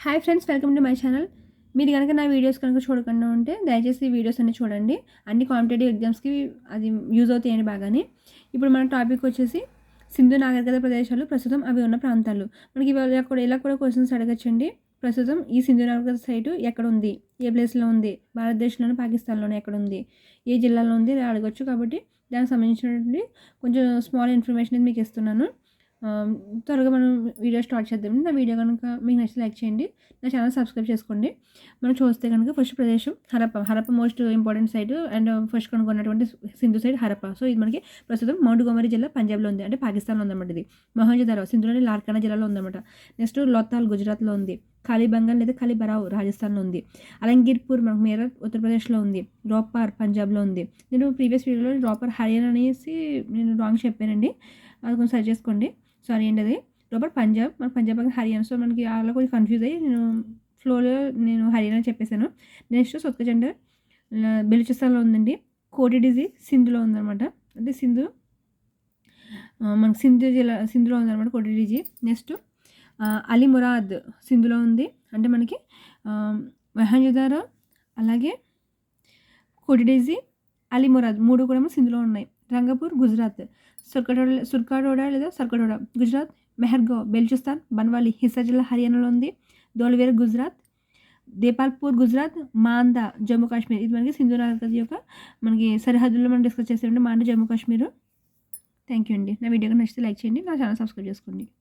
Hi friends, welcome to my channel. మీరు కనుక నా వీడియోస్ కనుక చూడకుండా ఉంటే దయచేసి ఈ వీడియోస్ అన్ని చూడండి. అన్ని కాంపిటేటివ్ ఎగ్జామ్స్కి అది యూజ్ అవుతాయండి బాగానే. ఇప్పుడు మన టాపిక్ వచ్చేసి సింధు నాగరికత ప్రదేశాలు, ప్రస్తుతం అవి ఉన్న ప్రాంతాలు. మనకి ఇలా కూడా క్వశ్చన్స్ అడగచ్చండి. ప్రస్తుతం ఈ సింధు నాగరికత సైటు ఎక్కడ ఉంది, ఏ ప్లేస్లో ఉంది, భారతదేశంలోనే పాకిస్తాన్లోనే ఎక్కడ ఉంది, ఏ జిల్లాలో ఉంది ఇలా అడగచ్చు. కాబట్టి దానికి సంబంధించినటువంటి కొంచెం స్మాల్ ఇన్ఫర్మేషన్ మీకు ఇస్తున్నాను. త్వరగా మనం వీడియో స్టార్ట్ చేద్దాం. నా వీడియో కనుక మీకు నచ్చితే లైక్ చేయండి, నా ఛానల్ సబ్స్క్రైబ్ చేసుకోండి. మనం చూస్తే కనుక ఫస్ట్ ప్రదేశం Harappa most important site and first కనుక్కున్నటువంటి సింధు సైడ్ హరప్ప. సో ఇది మనకి ప్రస్తుతం మౌంట్ గోమరీ జిల్లా పంజాబ్లో ఉంది, అంటే పాకిస్తాన్లో ఉందన్నమాట. ఇది మొహంజదారో సింధులోని లార్కానా జిల్లాలో ఉందన్నమాట. నెక్స్ట్ లోతాల్ గుజరాత్లో ఉంది, కాళీబంగన్ లేదా కాళీబరావ్ రాజస్థాన్లో ఉంది, అలంగీర్పూర్ మనకు మీరట్ ఉత్తరప్రదేశ్లో ఉంది, రోపార్ పంజాబ్లో ఉంది. నేను ప్రీవియస్ వీడియోలో రోపార్ హర్యానా అనేసి నేను రాంగ్ చెప్పానండి, అది కొంచెం సరి చేసుకోండి. సారీ అండి, అది రోపార్ పంజాబ్, మన పంజాబ్ హర్యానా. సో మనకి అలా కొంచెం కన్ఫ్యూజ్ అయ్యి నేను హర్యానా చెప్పేశాను. నెక్స్ట్ సొత్కచండ బెలుచిస్తాన్లో ఉందండి. కోటిడిజీ సింధులో ఉందన్నమాట, అంటే మనకి సింధులో ఉందన్నమాట కోటిడిజీ. నెక్స్ట్ అలీమురాద్ సింధులో ఉంది, అంటే మనకి మొహంజదారో అలాగే కోటిడిజీ అలీమురాద్ మూడు కూడా సింధులో ఉన్నాయి. రంగపూర్ గుజరాత్, సుర్కాడోడా లేదా సర్కడోడా గుజరాత్, మెహర్గావ్ బెలుచిస్తాన్, బన్వాలి హిస్సార్ జిల్లా హర్యానాలో ఉంది, దోల్వేర్ గుజరాత్, దేపాల్పూర్ గుజరాత్, మాందా జమ్మూ కాశ్మీర్. ఇది మనకి సింధు నాగరికత యొక్క మనకి సరిహద్దుల్లో మనం డిస్కస్ చేసేయండి, మాందా జమ్మూ కాశ్మీర్. థ్యాంక్ యూ అండి. నా వీడియో నచ్చితే లైక్ చేయండి, నా ఛానల్ సబ్స్క్రైబ్ చేసుకోండి.